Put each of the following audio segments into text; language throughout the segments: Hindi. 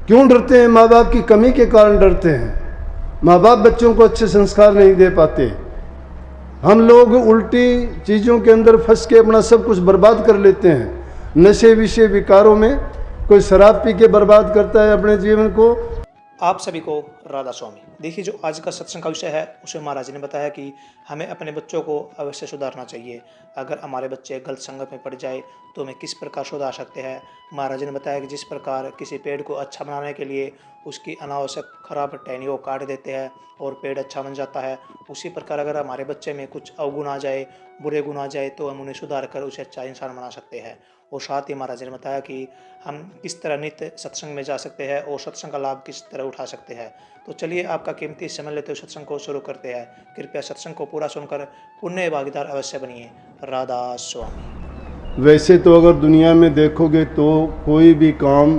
क्यों डरते हैं? माँ बाप की कमी के कारण डरते हैं। माँ बाप बच्चों को अच्छे संस्कार नहीं दे पाते। हम लोग उल्टी चीज़ों के अंदर फंस के अपना सब कुछ बर्बाद कर लेते हैं। नशे विषय विकारों में कोई शराब पी के बर्बाद करता है अपने जीवन को। आप सभी को राधा स्वामी। देखिए, जो आज का सत्संग का विषय है उसे महाराज ने बताया कि हमें अपने बच्चों को अवश्य सुधारना चाहिए। अगर हमारे बच्चे गलत संगत में पड़ जाए तो हमें किस प्रकार सुधार सकते हैं। महाराज ने बताया कि जिस प्रकार किसी पेड़ को अच्छा बनाने के लिए उसकी अनावश्यक खराब टहनियों को काट देते हैं और पेड़ अच्छा बन जाता है, उसी प्रकार अगर हमारे बच्चे में कुछ अवगुण आ जाए, बुरे गुण आ जाए, तो हम उन्हें सुधार कर उसे अच्छा इंसान बना सकते हैं। और साथ ही महाराज ने बताया कि हम किस तरह नित्य सत्संग में जा सकते हैं और सत्संग का लाभ किस तरह उठा सकते हैं। तो चलिए, आपका कीमती समय लेते हुए सत्संग को शुरू करते हैं। कृपया सत्संग को पूरा सुनकर पुण्य भागीदार अवश्य बनिए। राधा स्वामी। वैसे तो अगर दुनिया में देखोगे तो कोई भी काम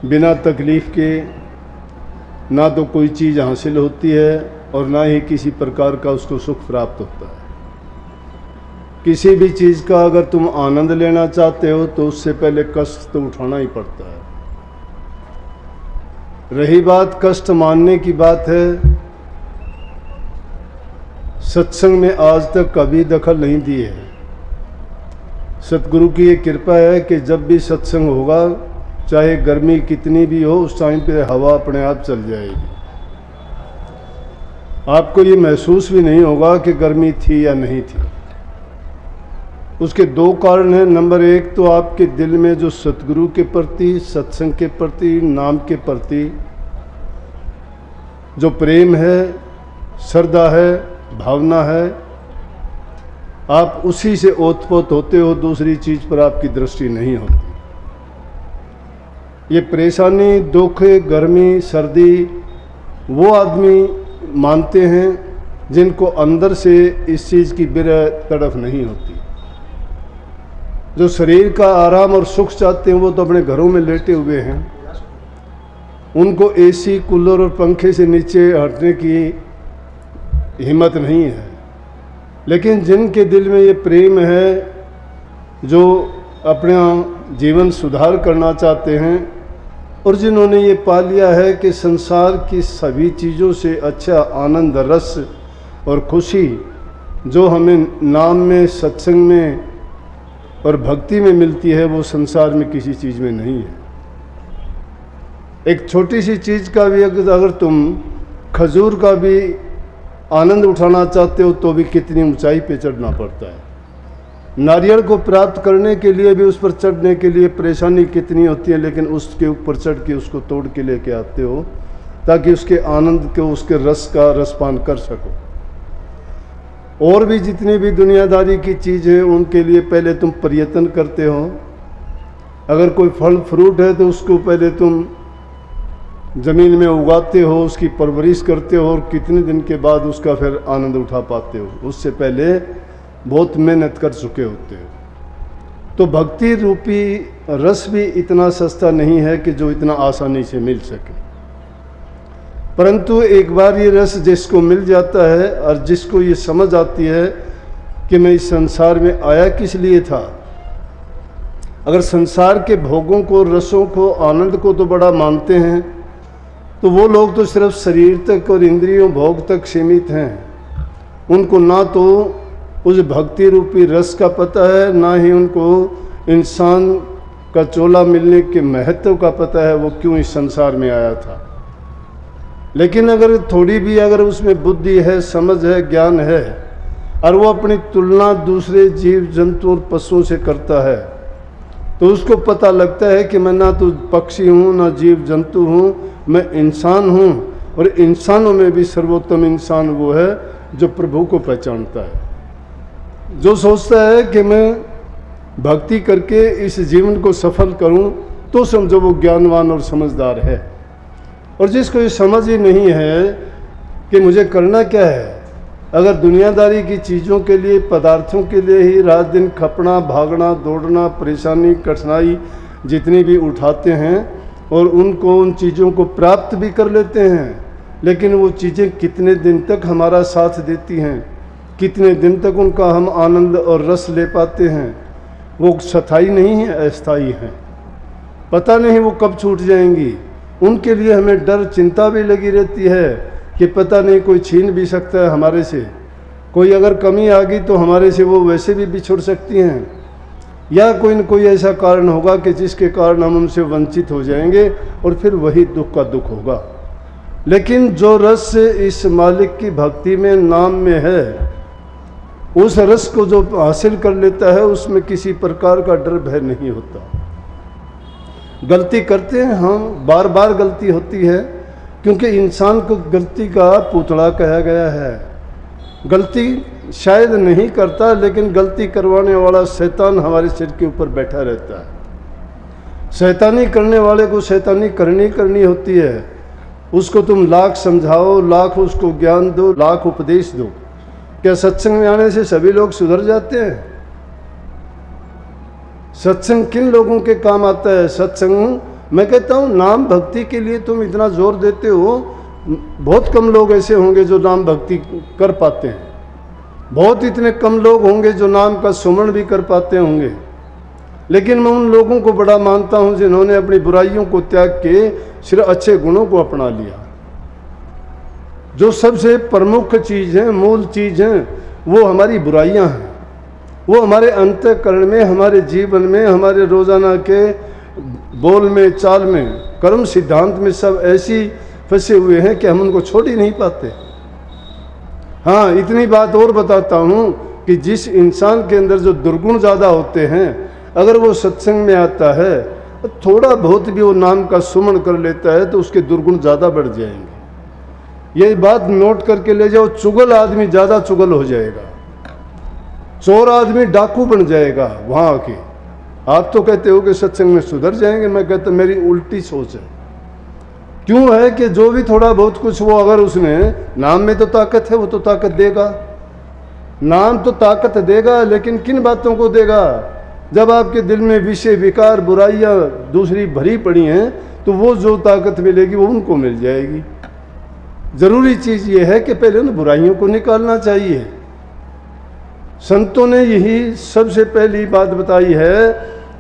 बिना तकलीफ के ना तो कोई चीज़ हासिल होती है और ना ही किसी प्रकार का उसको सुख प्राप्त होता है। किसी भी चीज़ का अगर तुम आनंद लेना चाहते हो तो उससे पहले कष्ट तो उठाना ही पड़ता है। रही बात कष्ट मानने की बात है, सत्संग में आज तक कभी दखल नहीं दी है। सतगुरु की ये कृपा है कि जब भी सत्संग होगा, चाहे गर्मी कितनी भी हो, उस टाइम पे हवा अपने आप चल जाएगी। आपको ये महसूस भी नहीं होगा कि गर्मी थी या नहीं थी। उसके दो कारण हैं। नंबर एक तो आपके दिल में जो सतगुरु के प्रति, सत्संग के प्रति, नाम के प्रति जो प्रेम है, श्रद्धा है, भावना है, आप उसी से ओतप्रोत होते हो। दूसरी चीज़ पर आपकी दृष्टि नहीं होती। ये परेशानी, दुख, गर्मी, सर्दी वो आदमी मानते हैं जिनको अंदर से इस चीज़ की बिरह तड़फ नहीं होती। जो शरीर का आराम और सुख चाहते हैं वो तो अपने घरों में लेटे हुए हैं। उनको एसी, कूलर और पंखे से नीचे हटने की हिम्मत नहीं है। लेकिन जिनके दिल में ये प्रेम है, जो अपना जीवन सुधार करना चाहते हैं और जिन्होंने ये पा लिया है कि संसार की सभी चीज़ों से अच्छा आनंद, रस और खुशी जो हमें नाम में, सत्संग में और भक्ति में मिलती है, वो संसार में किसी चीज़ में नहीं है। एक छोटी सी चीज़ का भी अगर तुम खजूर का भी आनंद उठाना चाहते हो तो भी कितनी ऊंचाई पे चढ़ना पड़ता है। नारियल को प्राप्त करने के लिए भी उस पर चढ़ने के लिए परेशानी कितनी होती है, लेकिन उसके ऊपर चढ़ के उसको तोड़ के लेके आते हो ताकि उसके आनंद को, उसके रस का रसपान कर सको। और भी जितनी भी दुनियादारी की चीज़ है उनके लिए पहले तुम प्रयत्न करते हो। अगर कोई फल फ्रूट है तो उसको पहले तुम ज़मीन में उगाते हो, उसकी परवरिश करते हो और कितने दिन के बाद उसका फिर आनंद उठा पाते हो। उससे पहले बहुत मेहनत कर चुके होते हो। तो भक्ति रूपी रस भी इतना सस्ता नहीं है कि जो इतना आसानी से मिल सके। परंतु एक बार ये रस जिसको मिल जाता है और जिसको ये समझ आती है कि मैं इस संसार में आया किस लिए था। अगर संसार के भोगों को, रसों को, आनंद को तो बड़ा मानते हैं, तो वो लोग तो सिर्फ शरीर तक और इंद्रियों भोग तक सीमित हैं। उनको ना तो उस भक्ति रूपी रस का पता है, ना ही उनको इंसान का चोला मिलने के महत्व का पता है, वो क्यों इस संसार में आया था। लेकिन अगर थोड़ी भी अगर उसमें बुद्धि है, समझ है, ज्ञान है और वो अपनी तुलना दूसरे जीव जंतु और पशुओं से करता है, तो उसको पता लगता है कि मैं ना तो पक्षी हूँ, ना जीव जंतु हूँ, मैं इंसान हूँ। और इंसानों में भी सर्वोत्तम इंसान वो है जो प्रभु को पहचानता है, जो सोचता है कि मैं भक्ति करके इस जीवन को सफल करूँ, तो समझो वो ज्ञानवान और समझदार है। और जिसको ये समझ ही नहीं है कि मुझे करना क्या है, अगर दुनियादारी की चीज़ों के लिए, पदार्थों के लिए ही रात दिन खपना, भागना, दौड़ना, परेशानी, कठिनाई जितनी भी उठाते हैं और उनको, उन चीज़ों को प्राप्त भी कर लेते हैं, लेकिन वो चीज़ें कितने दिन तक हमारा साथ देती हैं, कितने दिन तक उनका हम आनंद और रस ले पाते हैं, वो स्थायी नहीं है, अस्थायी हैं। पता नहीं वो कब छूट जाएंगी। उनके लिए हमें डर चिंता भी लगी रहती है कि पता नहीं कोई छीन भी सकता है हमारे से, कोई अगर कमी आ गई तो हमारे से वो वैसे भी बिछुड़ सकती हैं, या कोई न कोई ऐसा कारण होगा कि जिसके कारण हम उनसे वंचित हो जाएंगे और फिर वही दुख का दुख होगा। लेकिन जो रस इस मालिक की भक्ति में नाम में है, उस रस को जो हासिल कर लेता है उसमें किसी प्रकार का डर भय नहीं होता। गलती करते हैं हम, बार बार गलती होती है, क्योंकि इंसान को गलती का पुतला कहा गया है। गलती शायद नहीं करता, लेकिन गलती करवाने वाला शैतान हमारे सिर के ऊपर बैठा रहता है। शैतानी करने वाले को शैतानी करनी होती है। उसको तुम लाख समझाओ, लाख उसको ज्ञान दो, लाख उपदेश दो। क्या सत्संग में आने से सभी लोग सुधर जाते हैं? सत्संग किन लोगों के काम आता है? सत्संग, मैं कहता हूँ, नाम भक्ति के लिए तुम इतना जोर देते हो, बहुत कम लोग ऐसे होंगे जो नाम भक्ति कर पाते हैं। बहुत इतने कम लोग होंगे जो नाम का सुमरण भी कर पाते होंगे। लेकिन मैं उन लोगों को बड़ा मानता हूँ जिन्होंने अपनी बुराइयों को त्याग के सिर्फ अच्छे गुणों को अपना लिया। जो सबसे प्रमुख चीज़ है, मूल चीज़ है, वो हमारी बुराइयां हैं। वो हमारे अंतःकरण में, हमारे जीवन में, हमारे रोज़ाना के बोल में, चाल में, कर्म सिद्धांत में सब ऐसी फंसे हुए हैं कि हम उनको छोड़ ही नहीं पाते। हाँ, इतनी बात और बताता हूँ कि जिस इंसान के अंदर जो दुर्गुण ज़्यादा होते हैं, अगर वो सत्संग में आता है, थोड़ा बहुत भी वो नाम का सुमन कर लेता है, तो उसके दुर्गुण ज़्यादा बढ़ जाएंगे। ये बात नोट करके ले जाओ। चुगल आदमी ज़्यादा चुगल हो जाएगा, चोर आदमी डाकू बन जाएगा वहाँ आके। आप तो कहते हो कि सत्संग में सुधर जाएंगे, मैं कहता मेरी उल्टी सोच है। क्यों है कि जो भी थोड़ा बहुत कुछ वो, अगर उसने नाम में तो ताकत है, वो तो ताकत देगा, नाम तो ताकत देगा, लेकिन किन बातों को देगा? जब आपके दिल में विषय, विकार, बुराइयां दूसरी भरी पड़ी हैं, तो वो जो ताकत मिलेगी वो उनको मिल जाएगी। जरूरी चीज़ ये है कि पहले उन बुराइयों को निकालना चाहिए। संतों ने यही सबसे पहली बात बताई है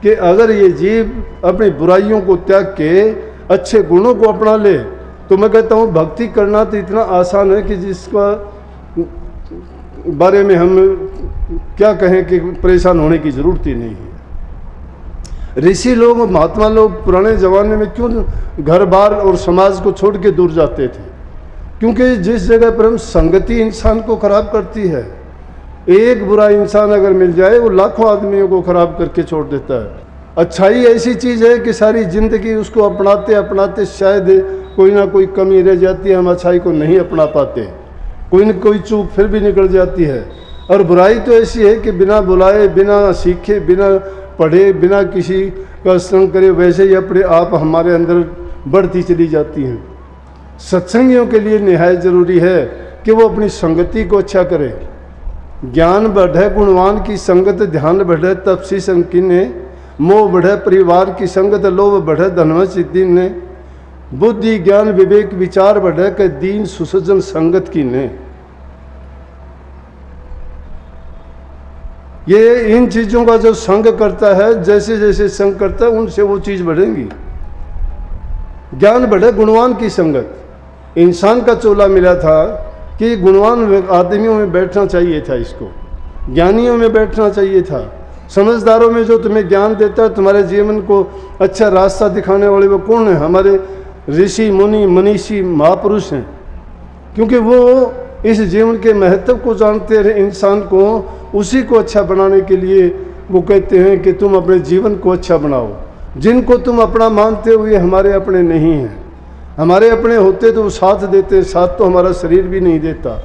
कि अगर ये जीव अपनी बुराइयों को त्याग के अच्छे गुणों को अपना ले, तो मैं कहता हूँ भक्ति करना तो इतना आसान है कि जिसका बारे में हम क्या कहें कि परेशान होने की ज़रूरत ही नहीं है। ऋषि लोग, महात्मा लोग पुराने ज़माने में क्यों घर बार और समाज को छोड़ के दूर जाते थे? क्योंकि जिस जगह पर हम संगति इंसान को खराब करती है, एक बुरा इंसान अगर मिल जाए वो लाखों आदमियों को खराब करके छोड़ देता है। अच्छाई ऐसी चीज़ है कि सारी ज़िंदगी उसको अपनाते अपनाते शायद कोई ना कोई कमी रह जाती है, हम अच्छाई को नहीं अपना पाते, कोई न कोई चूक फिर भी निकल जाती है। और बुराई तो ऐसी है कि बिना बुलाए, बिना सीखे, बिना पढ़े, बिना किसी का संग करे, वैसे ही अपने आप हमारे अंदर बढ़ती चली जाती हैं। सत्संगियों के लिए निहायत ज़रूरी है कि वो अपनी संगति को अच्छा करे। ज्ञान बढ़े गुणवान की संगत, ध्यान बढ़े तपसी संकीने, मोह बढ़े परिवार की संगत, लोभ बढ़े धनवश दीने, बुद्धि ज्ञान विवेक विचार बढ़े के दीन सुसज्जन संगत की ने। ये इन चीज़ों का जो संग करता है, जैसे जैसे संग करता है उनसे वो चीज़ बढ़ेंगी। ज्ञान बढ़े गुणवान की संगत। इंसान का चोला मिला था कि गुणवान आदमियों में बैठना चाहिए था, इसको ज्ञानियों में बैठना चाहिए था, समझदारों में। जो तुम्हें ज्ञान देता है, तुम्हारे जीवन को अच्छा रास्ता दिखाने वाले वो कौन है? हमारे ऋषि मुनि मनीषी महापुरुष हैं, क्योंकि वो इस जीवन के महत्व को जानते हैं। इंसान को उसी को अच्छा बनाने के लिए वो कहते हैं कि तुम अपने जीवन को अच्छा बनाओ। जिनको तुम अपना मानते हो ये हमारे अपने नहीं हैं। हमारे अपने होते तो वो साथ देते, साथ तो हमारा शरीर भी नहीं देता।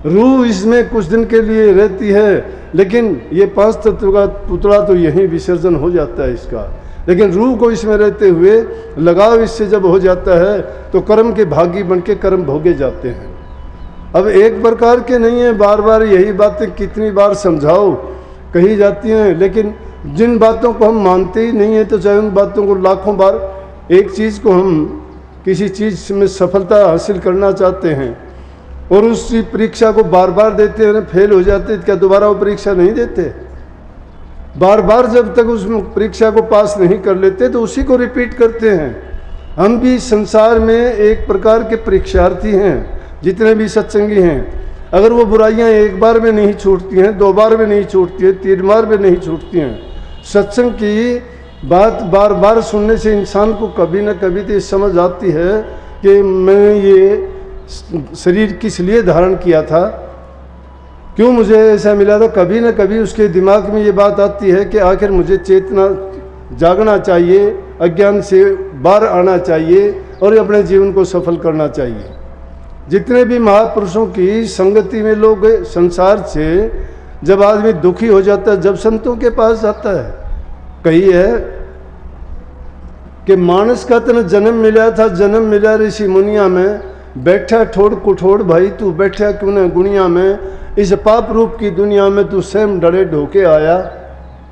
रूह इसमें कुछ दिन के लिए रहती है, लेकिन ये पांच तत्व का पुतला तो यहीं विसर्जन हो जाता है इसका। लेकिन रूह को इसमें रहते हुए लगाव इससे जब हो जाता है तो कर्म के भागी बन के कर्म भोगे जाते हैं। अब एक प्रकार के नहीं है, बार बार यही बातें कितनी बार समझाओ कही जाती हैं, लेकिन जिन बातों को हम मानते ही नहीं हैं, तो चाहे उन बातों को लाखों बार, एक चीज़ को हम किसी चीज़ में सफलता हासिल करना चाहते हैं और उसी परीक्षा को बार बार देते हैं, फेल हो जाते, क्या दोबारा वो परीक्षा नहीं देते? बार बार जब तक उस परीक्षा को पास नहीं कर लेते तो उसी को रिपीट करते हैं। हम भी संसार में एक प्रकार के परीक्षार्थी हैं, जितने भी सत्संगी हैं। अगर वो बुराइयां एक बार में नहीं छूटती हैं, 2 बार में नहीं छूटती हैं, 3 बार में नहीं छूटती हैं, सत्संग की बात बार बार सुनने से इंसान को कभी न कभी तो समझ आती है कि मैंने ये शरीर किस लिए धारण किया था, क्यों मुझे ऐसा मिला था। कभी न कभी उसके दिमाग में ये बात आती है कि आखिर मुझे चेतना जागना चाहिए, अज्ञान से बाहर आना चाहिए और अपने जीवन को सफल करना चाहिए। जितने भी महापुरुषों की संगति में लोग संसार से जब आदमी दुखी हो जाता है, जब संतों के पास जाता है, कही है कि मानस का तन जन्म मिला था, जन्म मिला ऋषि मुनिया में, बैठा ठोड़ कुठोड़ भाई तू बैठा क्यों न गुनिया में, इस पाप रूप की दुनिया में तू स्वयं डरे ढोके आया,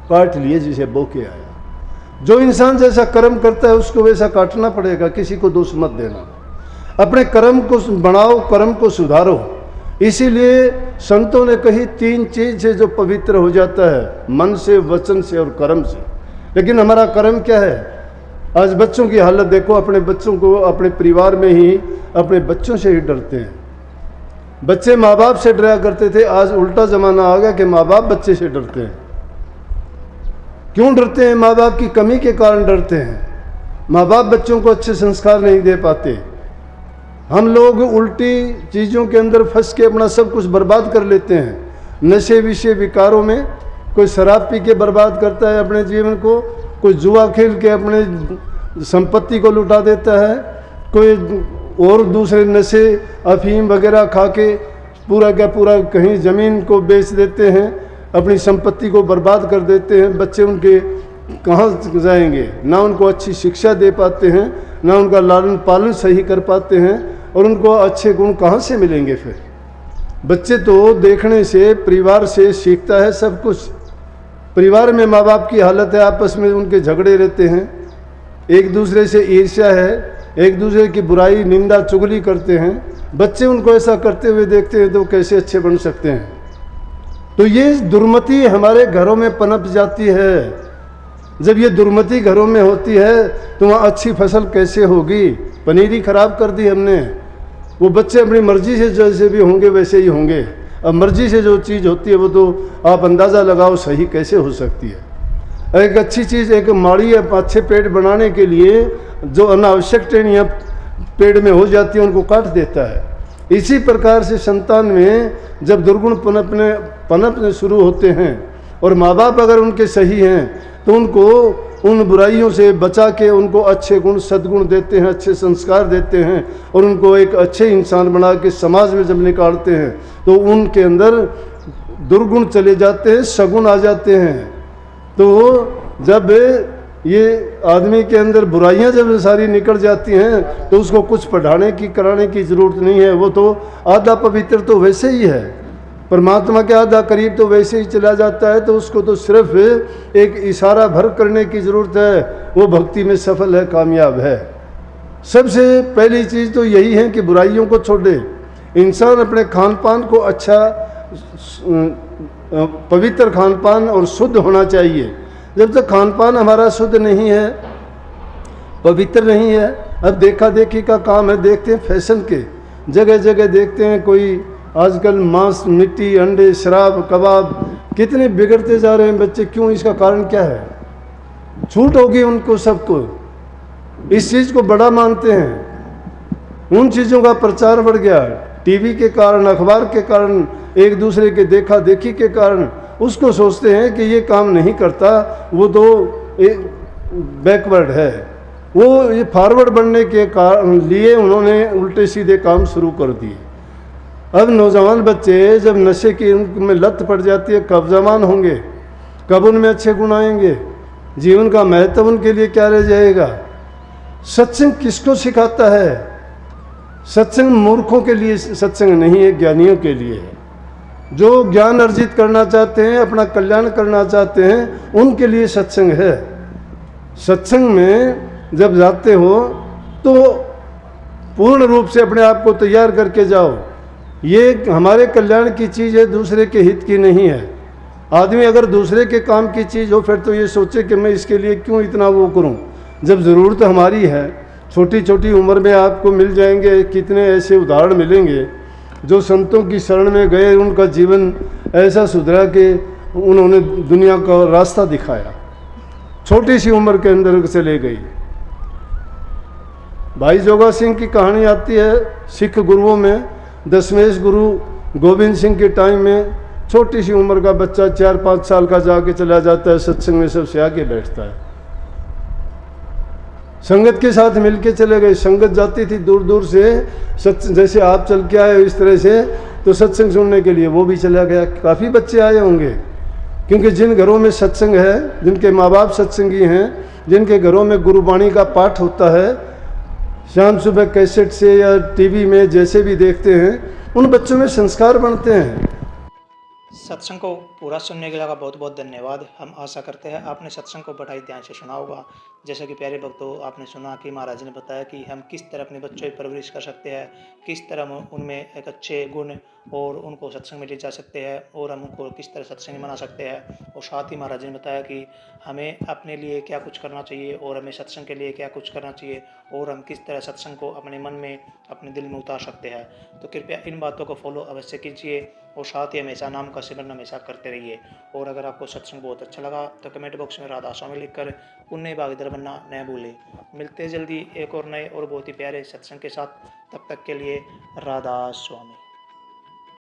काट लिए जिसे बोके आया। जो इंसान जैसा कर्म करता है उसको वैसा काटना पड़ेगा, किसी को दोष मत देना। अपने कर्म को बनाओ, कर्म को सुधारो। इसीलिए संतों ने कही 3 चीज से जो पवित्र हो जाता है, मन से, वचन से और कर्म से। लेकिन हमारा कर्म क्या है? आज बच्चों की हालत देखो, अपने बच्चों को अपने परिवार में ही अपने बच्चों से ही डरते हैं। बच्चे माँ बाप से डरा करते थे, आज उल्टा जमाना आ गया कि माँ बाप बच्चे से डरते हैं। क्यों डरते हैं? माँ बाप की कमी के कारण डरते हैं। माँ बाप बच्चों को अच्छे संस्कार नहीं दे पाते। हम लोग उल्टी चीज़ों के अंदर फंस के अपना सब कुछ बर्बाद कर लेते हैं। नशे विषय विकारों में कोई शराब पी के बर्बाद करता है अपने जीवन को, कोई जुआ खेल के अपने संपत्ति को लुटा देता है, कोई और दूसरे नशे अफीम वगैरह खा के पूरा का पूरा कहीं ज़मीन को बेच देते हैं, अपनी संपत्ति को बर्बाद कर देते हैं। बच्चे उनके कहाँ जाएंगे? ना उनको अच्छी शिक्षा दे पाते हैं, ना उनका लालन पालन सही कर पाते हैं, और उनको अच्छे गुण कहाँ से मिलेंगे फिर? बच्चे तो देखने से, परिवार से सीखता है सब कुछ। परिवार में माँ बाप की हालत है, आपस में उनके झगड़े रहते हैं, एक दूसरे से ईर्ष्या है, एक दूसरे की बुराई निंदा चुगली करते हैं। बच्चे उनको ऐसा करते हुए देखते हैं तो कैसे अच्छे बन सकते हैं? तो ये दुर्मति हमारे घरों में पनप जाती है। जब ये दुर्मति घरों में होती है तो वहाँ अच्छी फसल कैसे होगी? पनीरी खराब कर दी हमने। वो बच्चे अपनी मर्जी से जैसे भी होंगे वैसे ही होंगे। अब मर्जी से जो चीज़ होती है वो तो आप अंदाज़ा लगाओ सही कैसे हो सकती है। एक अच्छी चीज़, एक माड़ी अच्छे पेड़ बनाने के लिए जो अनावश्यक टहनियाँ पेड़ में हो जाती हैं उनको काट देता है। इसी प्रकार से संतान में जब दुर्गुण पनपने शुरू होते हैं और माँ बाप अगर उनके सही हैं तो उनको उन बुराइयों से बचा के उनको अच्छे गुण सद्गुण देते हैं, अच्छे संस्कार देते हैं, और उनको एक अच्छे इंसान बना के समाज में जब निकालते हैं तो उनके अंदर दुर्गुण चले जाते हैं, सगुण आ जाते हैं। तो जब ये आदमी के अंदर बुराइयां जब सारी निकल जाती हैं तो उसको कुछ पढ़ाने की कराने की ज़रूरत नहीं है। वो तो आधा पवित्र तो वैसे ही है, परमात्मा के आधा करीब तो वैसे ही चला जाता है। तो उसको तो सिर्फ एक इशारा भर करने की ज़रूरत है, वो भक्ति में सफल है, कामयाब है। सबसे पहली चीज़ तो यही है कि बुराइयों को छोड़े। इंसान अपने खान पान को अच्छा पवित्र खान पान और शुद्ध होना चाहिए। जब तक खान पान हमारा शुद्ध नहीं है, पवित्र नहीं है, अब देखा देखी का काम है। देखते हैं फैशन के जगह जगह देखते हैं, कोई आजकल मांस, मिट्टी, अंडे, शराब, कबाब कितने बिगड़ते जा रहे हैं बच्चे। क्यों? इसका कारण क्या है? छूट होगी उनको, सबको इस चीज़ को बड़ा मानते हैं। उन चीज़ों का प्रचार बढ़ गया टीवी के कारण, अखबार के कारण, एक दूसरे के देखा देखी के कारण। उसको सोचते हैं कि ये काम नहीं करता, वो तो बैकवर्ड है। वो ये फॉरवर्ड बनने के लिए उन्होंने उल्टे सीधे काम शुरू कर दिए। अब नौजवान बच्चे जब नशे की उनमें लत पड़ जाती है, कब जवान होंगे, कब उनमें अच्छे गुण आएंगे? जीवन का महत्व उनके लिए क्या रह जाएगा? सत्संग किसको सिखाता है? सत्संग मूर्खों के लिए सत्संग नहीं है, ज्ञानियों के लिए है। जो ज्ञान अर्जित करना चाहते हैं, अपना कल्याण करना चाहते हैं, उनके लिए सत्संग है। सत्संग में जब जाते हो तो पूर्ण रूप से अपने आप को तैयार करके जाओ। ये हमारे कल्याण की चीज़ है, दूसरे के हित की नहीं है। आदमी अगर दूसरे के काम की चीज़ हो फिर तो ये सोचे कि मैं इसके लिए क्यों इतना वो करूं, जब ज़रूरत हमारी है। छोटी छोटी उम्र में आपको मिल जाएंगे कितने ऐसे उदाहरण मिलेंगे जो संतों की शरण में गए, उनका जीवन ऐसा सुधरा कि उन्होंने दुनिया का रास्ता दिखाया, छोटी सी उम्र के अंदर चले गई। भाई जोगा सिंह की कहानी आती है सिख गुरुओं में। दशमेश गुरु गोविंद सिंह के टाइम में छोटी सी उम्र का बच्चा 4-5 साल का जाके चला जाता है, सत्संग में सबसे आगे बैठता है। संगत के साथ मिलके चले गए, संगत जाती थी दूर दूर से, जैसे आप चल के आए इस तरह से, तो सत्संग सुनने के लिए वो भी चला गया। काफ़ी बच्चे आए होंगे, क्योंकि जिन घरों में सत्संग है, जिनके माँ बाप सत्संगी हैं, जिनके घरों में गुरुबाणी का पाठ होता है, शाम सुबह कैसेट से या टीवी में जैसे भी देखते हैं, उन बच्चों में संस्कार बनते हैं। सत्संग को पूरा सुनने के लिए बहुत बहुत धन्यवाद। हम आशा करते हैं आपने सत्संग को बड़ा ही ध्यान से सुना होगा। जैसे कि प्यारे भक्तों, आपने सुना कि महाराज जी ने बताया कि हम किस तरह अपने बच्चों की परवरिश कर सकते हैं, किस तरह उनमें एक अच्छे गुण और उनको सत्संग में ले जा सकते हैं, और हम उनको किस तरह सत्संग बना सकते हैं। और साथ ही महाराज जी ने बताया कि हमें अपने लिए क्या कुछ करना चाहिए और हमें सत्संग के लिए क्या कुछ करना चाहिए, और हम किस तरह सत्संग को अपने मन में, अपने दिल में उतार सकते हैं। तो कृपया इन बातों को फॉलो अवश्य कीजिए, और साथ ही हमेशा नाम का सिमरन हमेशा करते रहिए। और अगर आपको सत्संग बहुत अच्छा लगा तो कमेंट बॉक्स में राधा स्वामी लिखकर पुण्य भागीदार बनना न भूलें। मिलते जल्दी एक और नए और बहुत ही प्यारे सत्संग के साथ। तब तक के लिए राधा स्वामी।